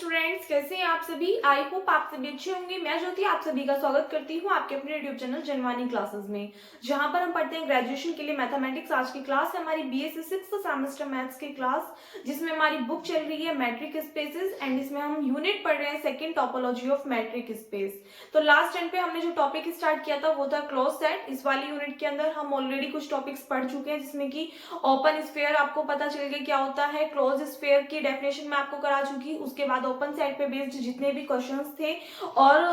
Students, कैसे हैं आप सभी। आई होप आप सभी अच्छे होंगे। मैं ज्योति आप सभी का स्वागत करती हूँ आपके अपने यूट्यूब चैनल जनवानी क्लासेस में, जहां पर हम पढ़ते हैं ग्रेजुएशन के लिए मैथमेटिक्स। आज की क्लास है हमारी बीएससी 6th सेमेस्टर मैथ्स की क्लास, जिसमें हमारी बुक चल रही है मैट्रिक स्पेसेस एंड इसमें हम यूनिट पढ़ रहे हैं second topology of matric space. तो लास्ट टाइम पे हमने जो टॉपिक स्टार्ट किया था वो था क्लोज सेट। इस वाली यूनिट के अंदर हम ऑलरेडी कुछ टॉपिक्स पढ़ चुके हैं, जिसमें कि ओपन स्फीयर आपको पता चल गया क्या होता है, क्लोज स्फीयर की डेफिनेशन मैं आपको करा चुकी। उसके बाद ओपन सेट पे बेस्ड जितने भी क्वेश्चंस थे और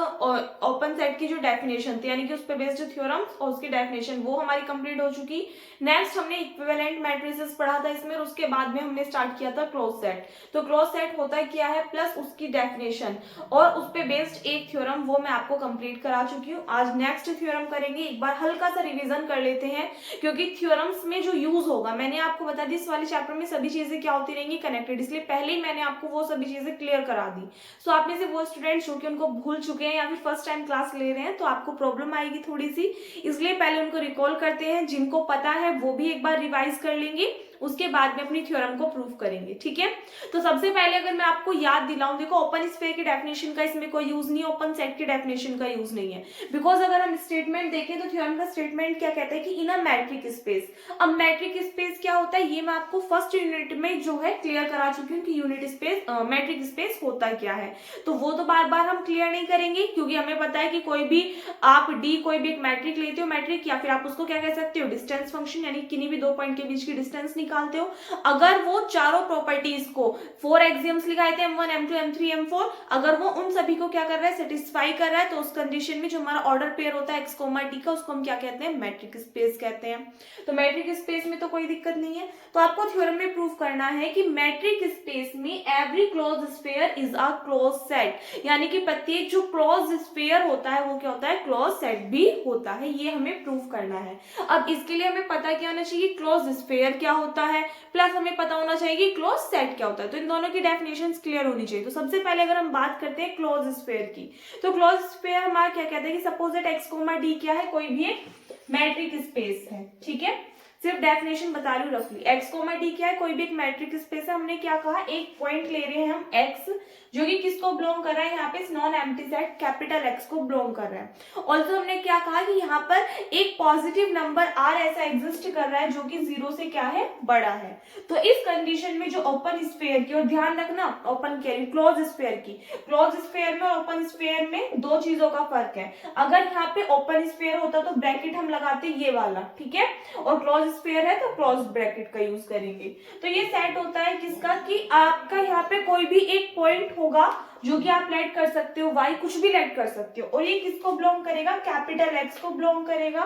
ओपन सेट की जो डेफिनेशन थी यानी कि उस पे बेस्ड थ्योरम्स और उसकी डेफिनेशन वो हमारी कंप्लीट हो चुकी। नेक्स्ट हमने इक्विवेलेंट मैट्रिसेस पढ़ा था इसमें, और उसके बाद में हमने स्टार्ट किया था क्लोज सेट। तो क्लोज सेट होता है क्या है प्लस उसकी डेफिनेशन और उस पे बेस्ड एक थ्योरम, वो मैं आपको कंप्लीट करा चुकी हूँ। आज नेक्स्ट थ्योरम करेंगे। एक बार हल्का सा रिवीजन कर लेते हैं, क्योंकि थ्योरम्स में जो यूज होगा मैंने आपको बता दी इस वाले चैप्टर में सभी चीजें क्या होती रहेंगी कनेक्टेड, इसलिए पहले ही मैंने आपको वो सभी चीजें क्लियर करा दी। सो आप में से वो स्टूडेंट्स जो कि उनको भूल चुके हैं या फिर फर्स्ट टाइम क्लास ले रहे हैं तो आपको प्रॉब्लम आएगी थोड़ी सी, इसलिए पहले उनको रिकॉल करते हैं। जिनको पता है वो भी एक बार रिवाइज कर लेंगे, उसके बाद में अपनी थ्योरम को प्रूव करेंगे। ठीक है, तो सबसे पहले अगर मैं आपको याद दिलाऊं, देखो ओपन स्फीयर की डेफिनेशन का इसमें कोई यूज नहीं है, ओपन सेट की डेफिनेशन का यूज नहीं है। बिकॉज अगर हम स्टेटमेंट देखें तो थ्योरम का स्टेटमेंट क्या कहता है कि इन अ मैट्रिक स्पेस। अब मैट्रिक स्पेस क्या होता है ये मैं आपको फर्स्ट यूनिट में जो है क्लियर करा चुकी हूँ कि यूनिट स्पेस मैट्रिक स्पेस होता क्या है। तो वो तो बार बार हम क्लियर नहीं करेंगे, क्योंकि हमें पता है कि कोई भी आप डी कोई भी एक मैट्रिक लेते हो, मैट्रिक या फिर आप उसको क्या कह सकते हो डिस्टेंस फंक्शन, यानी किन्हीं भी दो पॉइंट के बीच की डिस्टेंस निकालते हो। अगर वो चारों प्रॉपर्टीज को 4 एक्सियम्स लिखाए थे M1 M2 M3 M4, अगर वो उन सभी को क्या कर रहा है सेटिस्फाई कर रहा है, तो उस कंडीशन में जो हमारा ऑर्डर पेयर होता है x, t का, उसको हम क्या कहते हैं मैट्रिक स्पेस कहते हैं। तो मैट्रिक स्पेस में तो कोई दिक्कत नहीं है। तो आपको थ्योरम में प्रूव करना है कि मैट्रिक स्पेस में every close sphere is a close set, यानी कि प्रत्येक जो क्लोज स्फीयर होता है वो क्या होता है क्लोज सेट भी होता है। ये हमें प्रूव करना है। अब इसके लिए हमें पता क्या होना चाहिए क्लोज स्फीयर क्या होता है, प्लस हमें पता होना चाहिए कि क्लोज सेट क्या होता है। तो इन दोनों की डेफिनेशंस क्लियर होनी चाहिए। तो सबसे पहले अगर हम बात करते हैं क्लोज स्फीयर की, तो क्लोज स्फीयर हमारा क्या कहता है कि सपोज दैट x, d क्या है कोई भी एक मैट्रिक स्पेस है। ठीक है, सिर्फ डेफिनेशन बता रही हूँ रफली। x, d क्या है कोई भी एक मैट्रिक स्पेस है। हमने क्या कहा एक पॉइंट ले रहे हैं हम x, जो कि किसको बिलोंग कर रहा है यहाँ पे non empty set capital X को बिलोंग कर रहा है। ऑल्सो हमने क्या कहा कि यहाँ पर एक पॉजिटिव नंबर r ऐसा एग्जिस्ट कर रहा है जो कि 0 से क्या है बड़ा है। तो इस कंडीशन में जो ओपन स्फीयर की, और ध्यान रखना ओपन कह रही क्लोज स्फीयर की, क्लोज स्फीयर में और ओपन स्फीयर में दो चीजों का फर्क है। अगर यहाँ पे ओपन स्फीयर होता तो ब्रैकेट हम लगाते ये वाला, ठीक है, और क्लोज स्फीयर है तो क्लोज ब्रैकेट का यूज करेंगे। तो ये सेट होता है किसका कि आपका यहाँ पे कोई भी एक पॉइंट होगा जो कि आप लेट कर सकते हो, y कुछ भी लेट कर सकते हो, और ये किसको बिलोंग करेगा कैपिटल X को बिलोंग करेगा।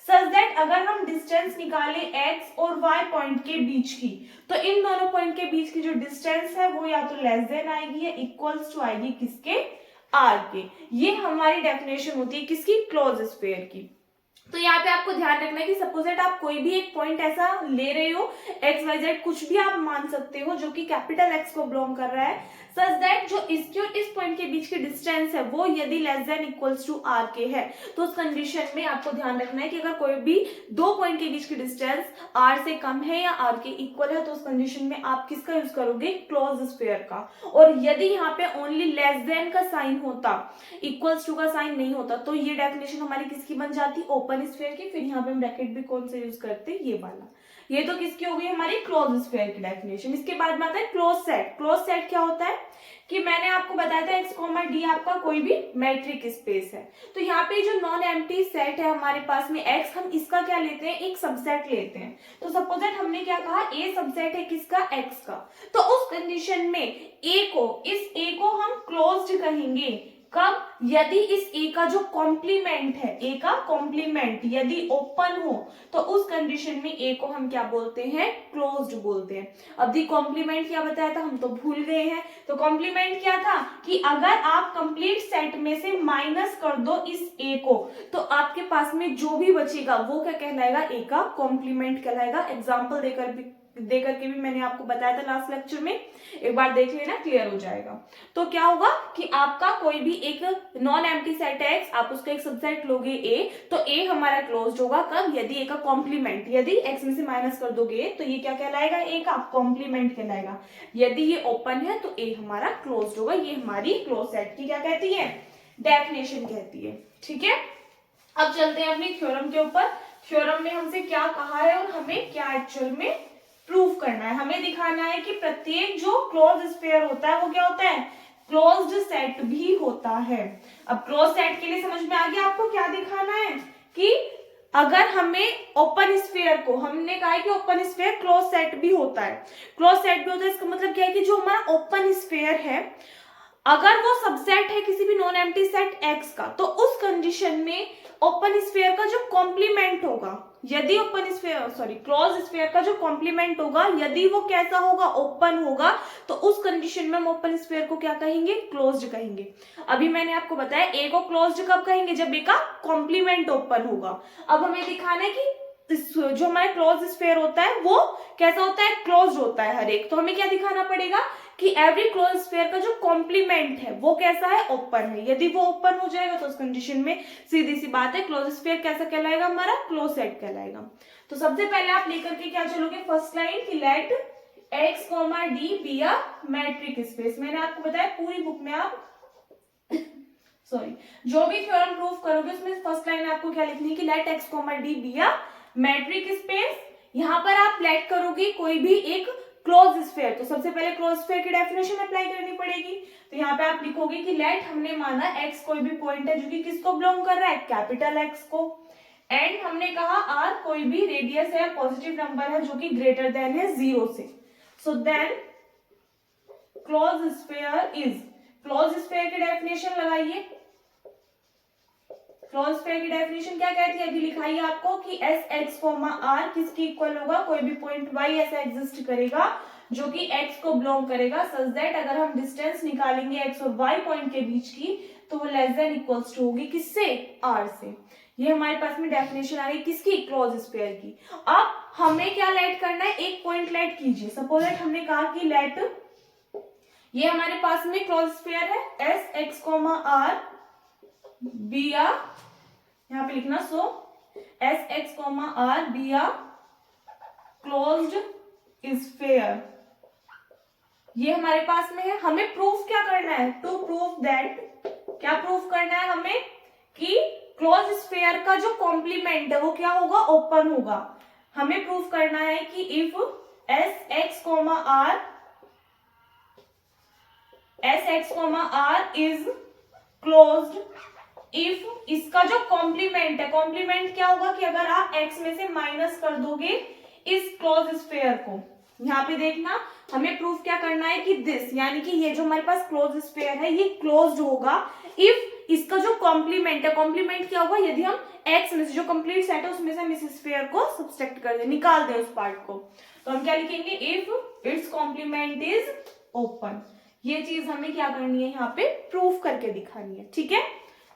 सच दैट अगर हम डिस्टेंस निकाले x और y पॉइंट के बीच की, तो इन दोनों पॉइंट के बीच की जो डिस्टेंस है वो या तो लेस देन आएगी या इक्वल्स टू आएगी किसके r के। ये हमारी डेफिनेशन होती है किसकी क्लोज स्फीयर की। तो यहाँ पे आपको ध्यान रखना है कि सपोज दैट आप कोई भी एक पॉइंट ऐसा ले रहे हो एक्स वाई जेड कुछ भी आप मान सकते हो जो कि कैपिटल एक्स को बिलोंग कर रहा है, सच दैट जो इसके और इस पॉइंट के बीच की डिस्टेंस है वो यदि less than equals to R के है, तो उस कंडीशन में आपको ध्यान रखना है कि अगर कोई भी दो पॉइंट के बीच की डिस्टेंस आर से कम है या आर के इक्वल है, तो उस कंडीशन में आप किसका यूज करोगे क्लोज स्फीयर का। और यदि यहाँ पे ओनली लेस देन का साइन होता, इक्वल्स टू का साइन नहीं होता, तो ये डेफिनेशन हमारी किसकी बन जाती ओपन स्फीयर की। फिर यहाँ पे हम ब्रैकेट भी कौन सा यूज करते हैं ये वाला। ये तो किसकी हो गई हमारी क्लोज स्फीयर की डेफिनेशन। इसके बाद में आता है क्लोज सेट। क्लोज सेट क्या होता है कि मैंने आपको बताया था x, d आपका कोई भी मैट्रिक स्पेस है। तो यहाँ पे जो नॉन एम्प्टी सेट है हमारे पास में x, हम इसका क्या लेते हैं एक सबसेट लेते हैं। तो सपोज दैट हमने क्या कहा a सबसेट है किसका x का, तो उस कंडीशन में a को, इस a को हम क्लोज्ड कहेंगे कब, यदि इस a का जो कॉम्प्लीमेंट है, a का कॉम्प्लीमेंट यदि ओपन हो, तो उस कंडीशन में a को हम क्या बोलते हैं क्लोज्ड बोलते हैं। अब दी कॉम्प्लीमेंट क्या बताया था हम तो भूल गए हैं। तो कॉम्प्लीमेंट क्या था कि अगर आप कंप्लीट सेट में से माइनस कर दो इस a को, तो आपके पास में जो भी बचेगा वो क्या कहलाएगा a का कॉम्प्लीमेंट कहलाएगा। एग्जाम्पल देकर भी दे करके भी मैंने आपको बताया था लास्ट लेक्चर में, एक बार देख लेना, क्लियर हो जाएगा। तो क्या होगा कि आपका कोई भी एक नॉन एम्प्टी सेट है X, आप उसका एक सबसेट लोगे A, तो A हमारा क्लोज्ड होगा कब, यदि A का कॉम्प्लीमेंट, यदि X में से माइनस कर दोगे तो ये क्या कहलाएगा, A का कॉम्प्लीमेंट कहलाएगा। यदि ये ओपन है तो A हमारा क्लोज्ड होगा। ये हमारी क्लोज सेट की क्या कहती है, डेफिनेशन कहती है। ठीक है, अब चलते हैं अपनी थ्योरम के ऊपर। थ्योरम में हमसे क्या कहा है और हमें क्या एक्चुअल में प्रूव करना है। हमें दिखाना है कि प्रत्येक जो क्लोज स्फीयर होता है वो क्या होता है, क्लोज्ड सेट भी होता है। अब क्लोज सेट के लिए समझ में आ गया आपको क्या दिखाना है, कि अगर हमें ओपन स्फीयर को, हमने कहा है कि ओपन स्फीयर क्लोज सेट भी होता है, क्लोज सेट भी होता है, इसका मतलब क्या है कि जो हमारा ओपन स्फीयर है अगर वो सबसेट है किसी भी नॉन एम्प्टी सेट X का, तो उस कंडीशन में ओपन स्फीयर का जो कॉम्प्लीमेंट होगा, यदि ओपन स्फीयर क्लोज स्फीयर का जो कॉम्प्लीमेंट होगा, यदि वो कैसा होगा, ओपन होगा, तो उस कंडीशन में हम ओपन स्फीयर को क्या कहेंगे, क्लोज्ड कहेंगे। अभी मैंने आपको बताया A को क्लोज्ड कब कहेंगे, जब A का कॉम्प्लीमेंट ओपन होगा। अब हमें दिखाना है कि जो हमारा क्लोज स्फीयर होता है वो कैसा होता है, क्लोज्ड होता है हर एक। तो हमें क्या दिखाना पड़ेगा कि एवरी क्लोज स्फीयर का जो कॉम्प्लीमेंट है वो कैसा है, ओपन है। यदि वो ओपन हो जाएगा तो उस कंडीशन में सीधी सी बात है क्लोज स्फीयर कैसा कहलाएगा, हमारा क्लोज सेट कहलाएगा। तो सबसे पहले आप लेकर के क्या चलोगे, फर्स्ट लाइन की let X, D be a metric space. मैंने आपको बताया पूरी बुक में आप जो भी थ्योरम प्रूफ करोगे उसमें फर्स्ट लाइन आपको क्या लिखनी है कि let X, D be a metric space. यहाँ पर आप लेट करोगे कोई भी एक क्लोज स्फीयर, तो सबसे पहले क्लोज स्फीयर की डेफिनेशन अप्लाई करनी पड़ेगी। तो यहाँ पे आप लिखोगे कि लेट, हमने माना X कोई भी पॉइंट है जो कि किसको बिलोंग कर रहा है, कैपिटल X को, एंड हमने कहा R कोई भी रेडियस है, पॉजिटिव नंबर है जो कि ग्रेटर देन है 0 से। So then close sphere is, close sphere की डेफिनेशन लगाइए। क्लोज स्फीयर की डेफिनेशन क्या कहती है, अभी लिखाइए आपको कि एस एक्स कोमा आर किसके इक्वल होगा, कोई भी पॉइंट y ऐसा एग्जिस्ट करेगा जो कि x को बिलोंग करेगा, सच दैट अगर हम डिस्टेंस निकालेंगे x और y पॉइंट के बीच की तो वो लेस देन इक्वल्स टू होगी किससे, r से। ये हमारे पास में डेफिनेशन आ गई किसकी, क्लोज स्फीयर की। अब हमें क्या लेट करना है, एक पॉइंट लेट कीजिए। सपोज दैट हमने कहा कि लेट, ये हमारे पास में क्लोज स्फीयर है S X comma R B आ, यहाँ पे लिखना, so S X comma R B आ क्लोज्ड स्फीयर, ये हमारे पास में है। हमें प्रूफ क्या करना है, टू प्रूफ दैट, क्या प्रूफ करना है हमें कि क्लोज स्फीयर का जो कॉम्प्लीमेंट है वो क्या होगा, ओपन होगा। हमें प्रूफ करना है कि if S X comma R, S X comma R is closed if इसका जो कॉम्प्लीमेंट है, कॉम्प्लीमेंट क्या होगा कि अगर आप x में से माइनस कर दोगे इस क्लोज स्फीयर को, यहाँ पे देखना हमें प्रूफ क्या करना है कि दिस, यानी कि ये जो हमारे पास क्लोज स्फीयर है ये क्लोज्ड होगा इफ इसका जो कॉम्प्लीमेंट है, कॉम्प्लीमेंट क्या होगा, यदि हम x में से जो कंप्लीट सेट है उसमें से हम इस स्फीयर को सब्सट्रैक्ट कर दें, निकाल दें उस पार्ट को, तो हम क्या लिखेंगे, if it's complement is open. ये चीज हमें क्या करनी है, यहाँ पे प्रूफ करके दिखानी है। ठीक है,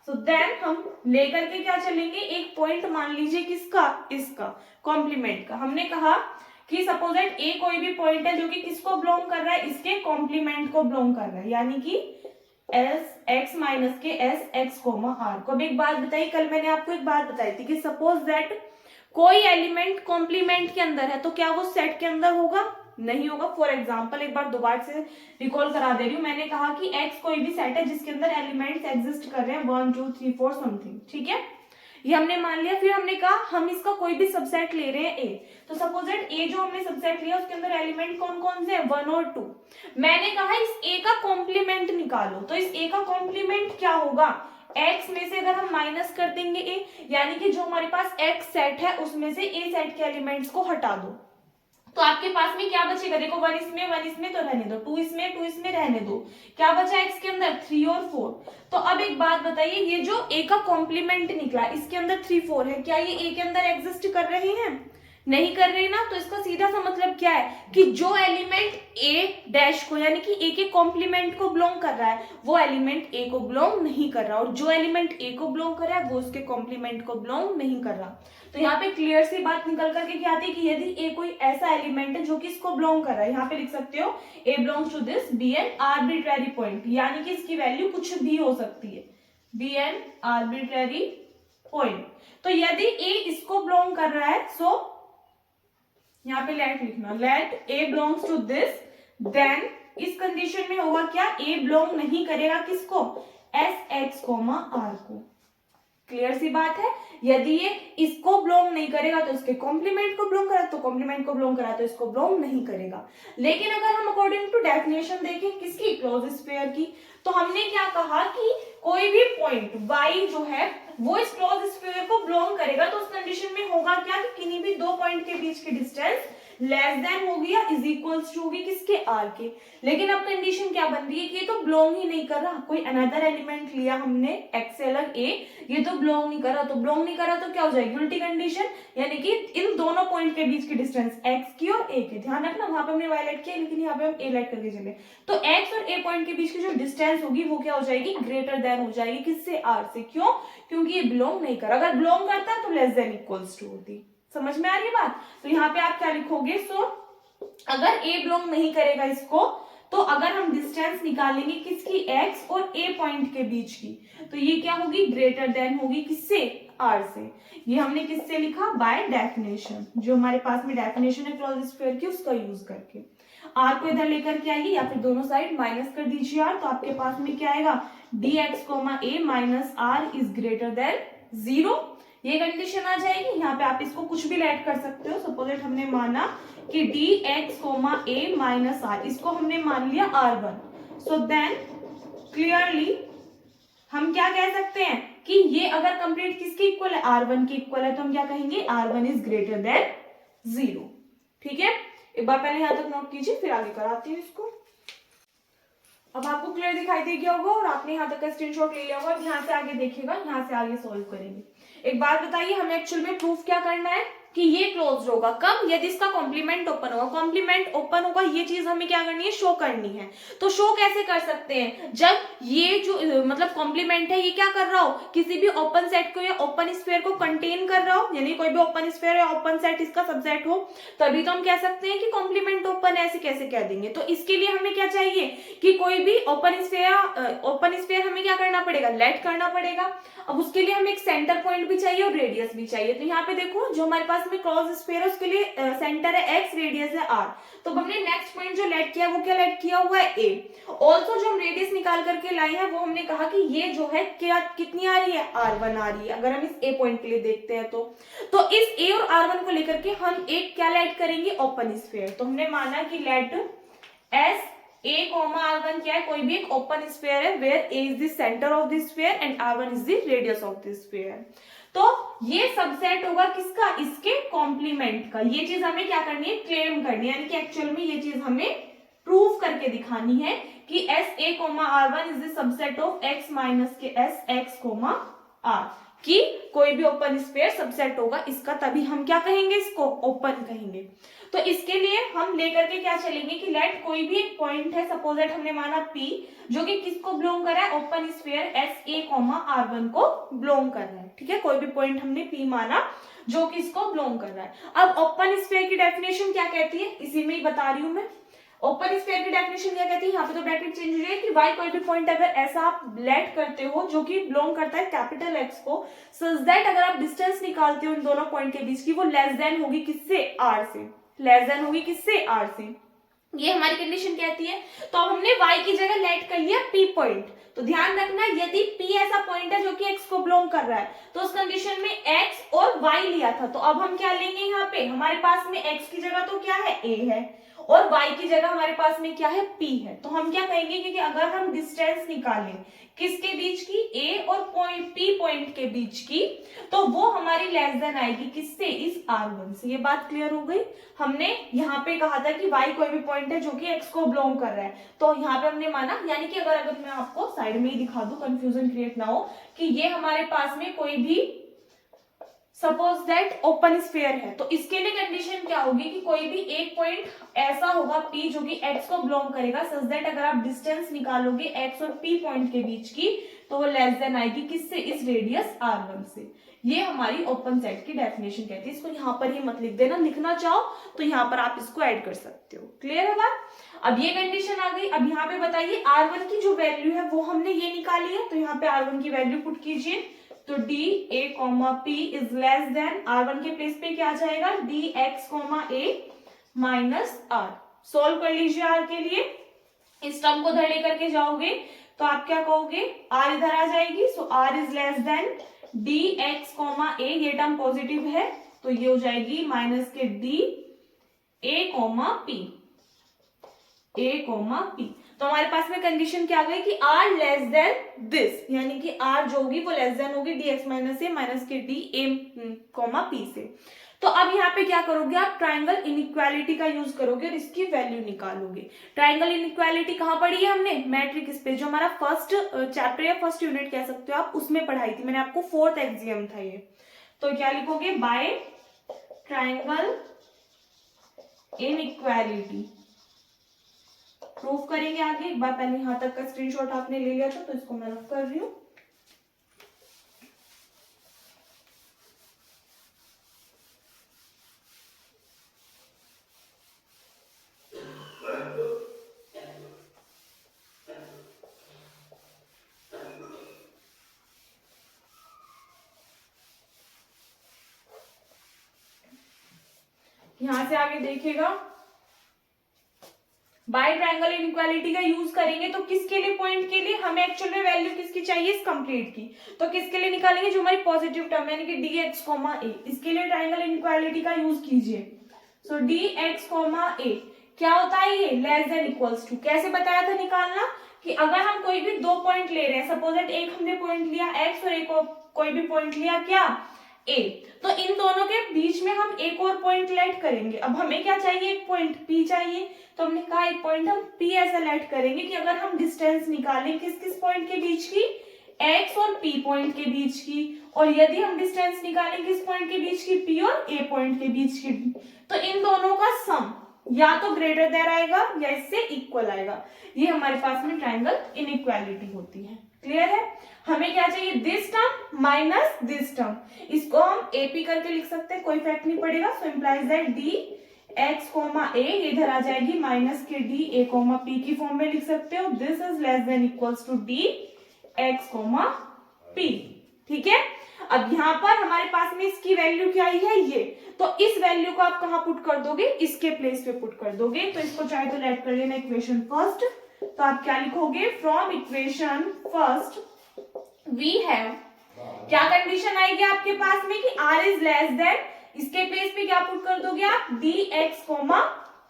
सो देन हम लेकर के क्या चलेंगे, एक पॉइंट मान लीजिए किसका, इसका कॉम्प्लीमेंट का। हमने कहा कि सपोज दैट ए कोई भी पॉइंट है जो कि किसको बिलोंग कर रहा है, इसके कॉम्प्लीमेंट को बिलोंग कर रहा है, यानी कि एस एक्स माइनस के एस एक्स कोमा आर को। अब एक बात बताई, कल मैंने आपको एक बात बताई थी कि सपोज दैट कोई एलिमेंट कॉम्प्लीमेंट के अंदर है तो क्या वो सेट के अंदर होगा, नहीं होगा। फॉर एग्जाम्पल एक बार दोबारा से रिकॉल करा दे रही हूँ, मैंने कहा कि x कोई भी सेट है जिसके अंदर एलिमेंट्स एग्जिस्ट कर रहे हैं 1 2 3 4 समथिंग, ठीक है, ये हमने मान लिया। फिर हमने कहा हम इसका कोई भी सबसेट ले रहे हैं a, तो सपोज दैट a जो हमने सबसेट लिया उसके अंदर एलिमेंट कौन कौन से हैं, 1 और 2। मैंने कहा इस a का कॉम्प्लीमेंट निकालो, तो इस a का कॉम्प्लीमेंट क्या होगा, x में से अगर हम माइनस कर देंगे a, यानी कि जो हमारे पास x सेट है उसमें से a सेट के एलिमेंट्स को हटा दो, तो आपके पास में क्या बचेगा, देखो 1 इसमें तो रहने दो, 2 इसमें रहने दो, क्या बचा x के अंदर 3 और 4। तो अब एक बात बताइए, ये जो a का कॉम्प्लीमेंट निकला इसके अंदर 3 4 है, क्या ये a के अंदर एग्जिस्ट कर रहे हैं, नहीं कर रहे ना, तो इसका सीधा सा मतलब क्या है कि जो एलिमेंट ए डैश को यानी कि ए के कॉम्प्लीमेंट को बिलोंग कर रहा है वो एलिमेंट ए को बिलोंग नहीं कर रहा, और जो एलिमेंट ए को बिलोंग कर रहा है वो उसके कॉम्प्लीमेंट को बिलोंग नहीं कर रहा। तो यहाँ पे क्लियर सी बात निकल करके क्या आती है कि यदि ए कोई ऐसा एलिमेंट है जो कि इसको बिलोंग कर रहा है, यहाँ पे लिख सकते हो A belongs to this B an arbitrary point, यानी कि इसकी वैल्यू कुछ भी हो सकती है, बी एन आर्बिट्रेरी पॉइंट। तो यदि ए इसको बिलोंग कर रहा है, सो यहाँ पे लेट लिखना, let A belongs to this, then इस कंडीशन में होगा क्या, ए बिलोंग नहीं करेगा किसको, एस एक्स कोमा आर को। क्लियर सी बात है, यदि ये इसको बिलोंग नहीं करेगा तो इसके कॉम्प्लीमेंट को बिलोंग करा, तो कॉम्प्लीमेंट को बिलोंग करा तो इसको बिलोंग नहीं करेगा। लेकिन अगर हम अकॉर्डिंग टू डेफिनेशन देखें किसकी, क्लोज स्फीयर की, तो हमने क्या कहा कि कोई भी पॉइंट y जो है वो इस क्लोज स्फीयर को बिलोंग करेगा, तो उस कंडीशन में होगा क्या कि किन्हीं भी दो पॉइंट के बीच की डिस्टेंस लेस देन होगी या इज इक्वल्स टू होगी किसके, आर के। लेकिन अब कंडीशन क्या बन रही है कि ये तो बिलोंग ही नहीं कर रहा, कोई अनदर एलिमेंट लिया हमने एक्स से अलग ए, ये तो बिलोंग नहीं कर रहा, तो बिलोंग नहीं कर रहा तो क्या हो जाएगी उल्टी कंडीशन, यानी कि इन दोनों पॉइंट के बीच की डिस्टेंस एक्स की और ए के, ध्यान रखना वहां पे हमने वाई लाइट किया लेकिन यहाँ पे हम ए लाइट करके चले, तो एक्स और ए पॉइंट के बीच की जो डिस्टेंस होगी वो क्या हो जाएगी, ग्रेटर देन हो जाएगी किससे, आर से। क्यों, क्योंकि ये बिलोंग नहीं कर, अगर बिलोंग करता तो लेस देन इक्वल्स टू होती। समझ में आ रही बात, तो यहाँ पे आप क्या लिखोगे, सो अगर ए बिलोंग नहीं करेगा इसको, तो अगर हम डिस्टेंस निकालेंगे किसकी, एक्स और ए पॉइंट के बीच की, तो ये क्या होगी, ग्रेटर देन होगी किससे, आर से। ये हमने किससे लिखा, बाय डेफिनेशन, जो हमारे पास में डेफिनेशन है क्लोज स्फीयर की उसका यूज करके। आर को इधर लेकर के आइए या फिर दोनों साइड माइनस कर दीजिए आर, तो आपके पास में क्या आएगा, D X comma A minus R is greater than 0, ये कंडीशन आ जाएगी। यहाँ पे आप इसको कुछ भी ऐड कर सकते हो, सपोज इट हमने माना कि D X comma A minus R, इसको हमने मान लिया R1, सो देन क्लियरली हम क्या कह सकते हैं कि ये अगर कंप्लीट किसकी इक्वल है, R1 की इक्वल है, तो हम क्या कहेंगे, R1 इज ग्रेटर देन 0। ठीक है, एक बार पहले यहां तक नोट कीजिए फिर आगे कराती हूँ इसको। अब आपको क्लियर दिखाई दे गया होगा और आपने यहाँ तक का स्क्रीनशॉट ले लिया होगा, यहाँ से आगे देखिएगा, यहाँ से आगे सॉल्व करेंगे। एक बात बताइए, हमें एक्चुअल में प्रूफ क्या करना है कि ये क्लोज्ड होगा कब, यदि इसका कॉम्प्लीमेंट ओपन होगा, कॉम्प्लीमेंट ओपन होगा, ये चीज हमें क्या करनी है, शो करनी है। तो शो कैसे कर सकते हैं, जब ये जो मतलब कॉम्प्लीमेंट है ये क्या कर रहा हो, किसी भी ओपन सेट को या ओपन स्फीयर को कंटेन कर रहा हो, यानी कोई भी ओपन स्फीयर या ओपन सेट इसका सबसेट हो, तभी तो हम कह सकते हैं कि कॉम्प्लीमेंट ओपन है, ऐसे कैसे कह देंगे। तो इसके लिए हमें क्या चाहिए कि कोई भी ओपन स्फीयर हमें क्या करना पड़ेगा, लेट करना पड़ेगा। अब उसके लिए हमें एक सेंटर पॉइंट भी चाहिए और रेडियस भी चाहिए। तो यहाँ पे देखो जो हमारे पास में क्लोज स्फीयर है उसके लिए सेंटर है एक्स, रेडियस है आर, तो हमने नेक्स्ट पॉइंट जो लेट किया वो क्या लेट किया हुआ है, ए। ऑल्सो जो हम रेडियस निकाल करके लाई है वो हमने कहा कि ये जो है क्या कितनी आ रही है, R1 आ रही है, अगर हम इस ए पॉइंट के लिए देखते हैं तो इस ए और R1 को लेकर के हम एक क्या लेट करेंगे, ओपन स्फीयर। तो हमने माना कि late S A comma R1 क्या है, कोई भी एक ओपन स्फीयर है where A is the centre of the sphere and R1 is the radius of the sphere. तो ये सबसेट होगा किसका, इसके कॉम्प्लीमेंट का। ये चीज हमें क्या करनी है, क्लेम करनी है, यानी कि एक्चुअल में ये चीज हमें प्रूव करके दिखानी है कि S A comma R1 is the subset of X minus के एस एक्स कोमा आर, कि कोई भी ओपन स्फीयर सबसेट होगा इसका, तभी हम क्या कहेंगे, इसको ओपन कहेंगे। तो इसके लिए हम लेकर के क्या चलेंगे कि लेट कोई भी एक पॉइंट है, सपोज दैट हमने माना P, जो कि किसको बिलोंग कर रहा है, open sphere S A comma R1 को बिलोंग कर रहा है। ठीक है, कोई भी पॉइंट हमने P माना जो कि इसको बिलोंग कर रहा है। अब ओपन स्फीयर की डेफिनेशन क्या कहती है, इसी में ही बता रही हूं मैं। ओपन स्फीयर की डेफिनेशन क्या कहती है, यहाँ पे तो ब्रैकेट चेंज हो रही है कि y कोई भी पॉइंट अगर ऐसा आप लेट करते हो जो कि बिलोंग करता है कैपिटल एक्स को, सच दैट अगर आप डिस्टेंस निकालते हो इन दोनों पॉइंट के बीच की, वो लेस देन होगी किससे, आर से, लेस देन होगी किससे, आर से। ये हमारी कंडीशन कहती है। तो अब हमने y की जगह लेट कर लिया p पॉइंट। तो ध्यान रखना, यदि p ऐसा पॉइंट है जो कि x को बिलोंग कर रहा है, तो उस कंडीशन में x और y लिया था, तो अब हम क्या लेंगे, यहाँ पे हमारे पास में x की जगह तो क्या है, a है, और y की जगह हमारे पास में क्या है, p है। तो हम क्या कहेंगे कि अगर हम डिस्टेंस निकालें किसके बीच की, a और p पॉइंट के बीच की, तो वो हमारी लेस देन आएगी किससे, इस R1 से। ये बात क्लियर हो गई। हमने यहाँ पे कहा था कि y कोई भी पॉइंट है जो कि x को बिलोंग कर रहा है, तो यहाँ पे हमने माना, यानी कि अगर मैं आपको साइड में ही दिखा दूं, कंफ्यूजन क्रिएट ना हो, कि ये हमारे पास में कोई भी सपोज दैट ओपन स्फीयर है, तो इसके लिए कंडीशन क्या होगी कि कोई भी एक पॉइंट ऐसा होगा P जो कि X को बिलोंग करेगा, सच दैट अगर आप डिस्टेंस निकालोगे X और P पॉइंट के बीच की तो वो लेस देन आएगी किससे, इस रेडियस R1 से। ये हमारी ओपन सेट की डेफिनेशन कहती है। इसको यहाँ पर ही मत लिख देना, लिखना चाहो तो यहाँ पर आप इसको ऐड कर सकते हो। क्लियर है बात? अब ये कंडीशन आ गई। अब यहाँ पे बताइए R1 की जो वैल्यू है वो हमने ये निकाली है, तो यहाँ पे R1 की वैल्यू पुट कीजिए। तो D A comma P is less than, R1 के प्लेस पे क्या आ जाएगा, D X comma A minus R. Solve कर लीजिए R के लिए, इस टर्म को धड़े करके जाओगे तो आप क्या कहोगे, R इधर आ जाएगी, so R is less than D X comma A, ये टर्म पॉजिटिव है तो ये हो जाएगी माइनस के D A comma P, A comma P. तो हमारे पास में कंडीशन क्या आ गई कि R लेस देन दिस, यानी कि R जो होगी वो लेस देन होगी डी एक्स माइनस ए माइनस के डी ए कॉमा पी से। तो अब यहाँ पे क्या करोगे आप, ट्राइंगल इनइक्वालिटी का यूज करोगे और इसकी वैल्यू निकालोगे। ट्राइंगल इनइक्वालिटी कहाँ पढ़ी है हमने, मैट्रिक्स पे, जो हमारा फर्स्ट चैप्टर या फर्स्ट यूनिट कह सकते हो आप, उसमें पढ़ाई थी मैंने आपको, 4th एक्सियम था ये। तो क्या लिखोगे, बाय ट्राइंगल इनइक्वालिटी प्रूफ करेंगे आगे। एक बार पहले यहां तक का स्क्रीनशॉट आपने ले लिया था तो इसको मैं रख कर रही हूं। यहां से आगे देखिएगा, बाय ट्रायंगल इनइक्वालिटी का यूज करेंगे तो किसके लिए, पॉइंट के लिए, हमें एक्चुअल में वैल्यू किसकी चाहिए, इस कंप्लीट की। तो किसके लिए निकालेंगे, जो हमारी पॉजिटिव टर्म यानी कि डी एक्स कॉमा ए, इसके लिए ट्रायंगल इनइक्वालिटी का यूज कीजिए। सो डी एक्स कॉमा ए क्या होता है, ये लेस देन इक्वल्स टू, कैसे बताया था निकालना, कि अगर हम कोई भी दो पॉइंट ले रहे हैं, सपोज दैट एक हमने पॉइंट लिया एक्स और एक कोई भी पॉइंट लिया क्या, ए, तो इन दोनों के बीच में हम एक और पॉइंट लेट करेंगे। अब हमें क्या चाहिए, एक पॉइंट पी चाहिए, तो हमने कहा एक पॉइंट हम पी ऐसा लेट करेंगे कि अगर हम डिस्टेंस निकालें किस किस पॉइंट के बीच की, एक्स और पी पॉइंट के बीच की, और यदि हम डिस्टेंस निकालें किस पॉइंट के बीच की, पी और ए पॉइंट के बीच की, तो इन दोनों का सम या तो ग्रेटर देन आएगा या इससे इक्वल आएगा। ये हमारे पास में ट्रायंगल इनइक्वालिटी होती है। क्लियर है? हमें क्या चाहिए, this term minus this term, इसको हम एपी करके लिख सकते हैं, कोई इफेक्ट नहीं पड़ेगा। So implies that D X comma A इधर आ जाएगी माइनस के डी ए कोमा पी की फॉर्म में लिख सकते हो। This is less than equals to D X comma P. ठीक है, अब यहाँ पर हमारे पास में इसकी वैल्यू क्या आई है, ये, तो इस वैल्यू को आप कहाँ पुट कर दोगे, इसके प्लेस पे पुट कर दोगे। तो इसको चाहे तो लेट कर लेना इक्वेशन फर्स्ट, तो आप क्या लिखोगे, from equation first we have, क्या कंडीशन आएगी आपके पास में कि r इज लेस देन, इसके प्लेस पे क्या पुट कर दोगे आप, डी एक्स कोमा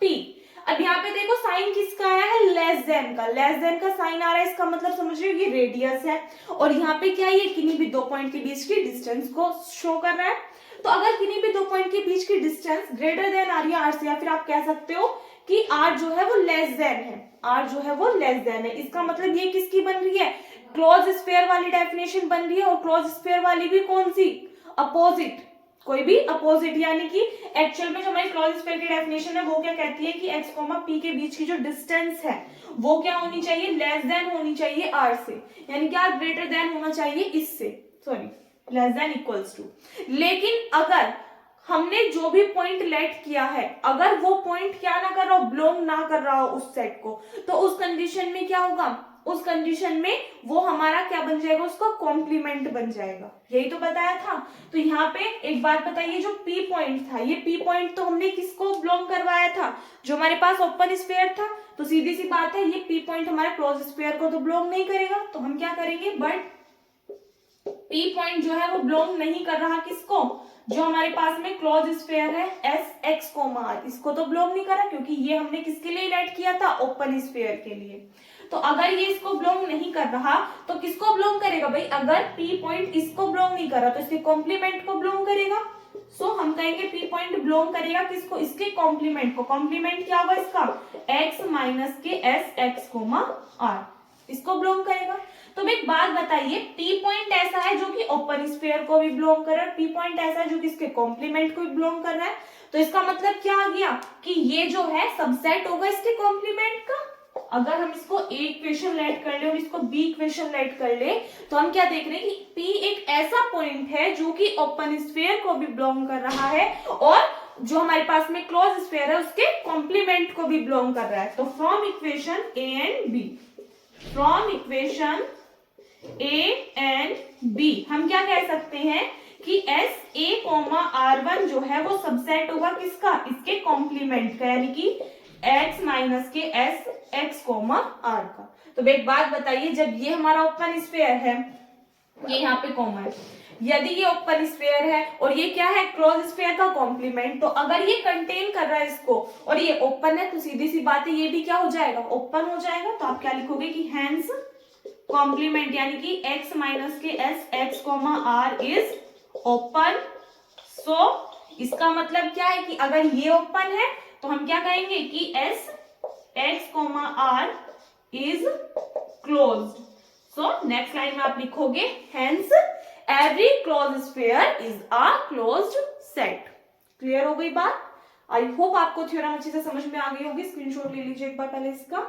पी। अब यहाँ पे देखो साइन किसका आया है, लेस देन का, लेस देन का साइन आ रहा है, इसका मतलब समझ रहे हो ये रेडियस है, और यहाँ पे क्या है, ये किन्हीं भी दो पॉइंट के बीच की डिस्टेंस को शो कर रहा है। तो अगर किन्हीं भी दो पॉइंट के बीच की डिस्टेंस ग्रेटर देन आ रही है r से, या फिर आप कह सकते हो कि r जो है वो लेस देन है, r जो है वो लेस देन है, इसका मतलब ये किसकी बन रही है, क्लोज स्फीयर वाली डेफिनेशन बन रही है। और क्लोज स्फीयर वाली भी कौन सी, अपोजिट, कोई भी अपोजिट, यानी कि एक्चुअल में जो हमारी क्लोज स्फीयर की डेफिनेशन है वो क्या कहती है कि x, p के बीच की जो डिस्टेंस है वो क्या होनी चाहिए, लेस देन होनी चाहिए r से, यानी कि r ग्रेटर देन होना चाहिए इससे, sorry less than equals to. लेकिन अगर हमने जो भी पॉइंट लेट किया है, अगर वो पॉइंट क्या ना कर रहा हो, बिलोंग ना कर रहा हो उस सेट को, तो उस कंडीशन में क्या होगा, उस कंडीशन में वो हमारा क्या बन जाएगा, उसका कॉम्प्लीमेंट बन जाएगा। यही तो बताया था। तो यहाँ पे एक बात बताइए, जो पी पॉइंट था, ये पी पॉइंट तो हमने किसको बिलोंग करवाया था, जो हमारे पास ओपन स्फीयर था। तो सीधी सी बात है, ये पी पॉइंट हमारे क्लोज स्फीयर को तो बिलोंग नहीं करेगा, तो हम क्या करेंगे, बट पी पॉइंट जो है वो बिलोंग नहीं कर रहा किसको, जो हमारे पास में क्लोज स्फीयर है एस एक्स कोमा आर, इसको तो बिलोंग नहीं करा, क्योंकि ये हमने किसके लिए लेट किया था, ओपन स्फीयर के लिए। तो अगर ये इसको बिलोंग नहीं कर रहा तो किसको बिलोंग करेगा भाई, अगर पी पॉइंट इसको बिलोंग नहीं कर रहा तो इसके कॉम्प्लीमेंट को बिलोंग करेगा। सो हम कहेंगे पी पॉइंट बिलोंग करेगा किसको, इसके कॉम्प्लीमेंट को। कॉम्प्लीमेंट क्या होगा इसका, एक्स माइनस के एस एक्स कोमा आर, इसको बिलोंग करेगा। तो एक बात बताइए, पी पॉइंट ऐसा है जो कि ओपन स्फीयर को भी बिलोंग कर रहा है, पी पॉइंट ऐसा है जो कि इसके कॉम्प्लीमेंट को भी बिलोंग कर रहा है, तो इसका मतलब क्या आ गया कि ये जो है सबसेट होगा इसके कॉम्प्लीमेंट का। अगर हम इसको ए इक्वेशन लेट कर ले और इसको बी इक्वेशन लेट कर ले तो हम क्या देख रहे हैं कि पी एक ऐसा पॉइंट है जो कि ओपन स्फीयर को भी बिलोंग कर रहा है और जो हमारे पास में क्लोज स्फीयर है उसके कॉम्प्लीमेंट को भी बिलोंग कर रहा है। तो from equation A and B, from equation A and B हम क्या कह सकते हैं कि S A comma R one जो है वो सबसेट होगा किसका, इसके कॉम्प्लीमेंट का, यानी कि x माइनस के एस एक्स कॉमा आर का। तो एक बात बताइए, जब ये हमारा ओपन स्फीयर है, ये यहाँ पे कॉमा है, यदि ये ओपन स्फीयर है और ये क्या है क्लोज स्फीयर का कॉम्प्लीमेंट, तो अगर ये कंटेन कर रहा है इसको और ये ओपन है तो सीधी सी बात है ये भी क्या हो जाएगा, ओपन हो जाएगा। तो आप क्या लिखोगे कि हैंस कॉम्प्लीमेंट यानी कि x माइनस के S X comma R is open. So इसका मतलब क्या है कि अगर ये ओपन है तो हम क्या कहेंगे कि S X comma R is closed. So next line में आप लिखोगे hence every closed sphere is a closed set. Clear हो गई बात? आई होप आपको थ्योरम अच्छे से समझ में आ गई होगी। स्क्रीनशॉट ले लीजिए एक बार पहले इसका।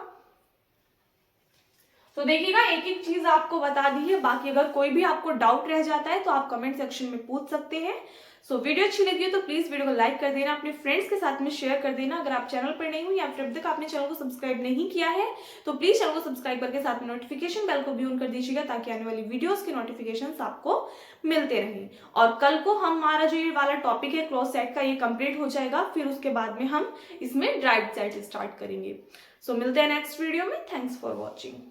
तो देखिएगा एक एक चीज आपको बता दी है, बाकी अगर कोई भी आपको डाउट रह जाता है तो आप कमेंट सेक्शन में पूछ सकते हैं। सो वीडियो अच्छी लगी है तो प्लीज वीडियो को लाइक कर देना, अपने फ्रेंड्स के साथ में शेयर कर देना। अगर आप चैनल पर नहीं हो या फिर अब तक आपने चैनल को सब्सक्राइब नहीं किया है तो प्लीज चैनल को सब्सक्राइब करके साथ में नोटिफिकेशन बेल को भी ऑन कर दीजिएगा ताकि आने वाली वीडियोस के नोटिफिकेशंस आपको मिलते रहें। और कल को हमारा जो ये वाला टॉपिक है क्लोज सेट का ये कंप्लीट हो जाएगा, फिर उसके बाद में हम इसमें ड्राइव्ड सेट स्टार्ट करेंगे। सो मिलते हैं नेक्स्ट वीडियो में। Thanks for watching.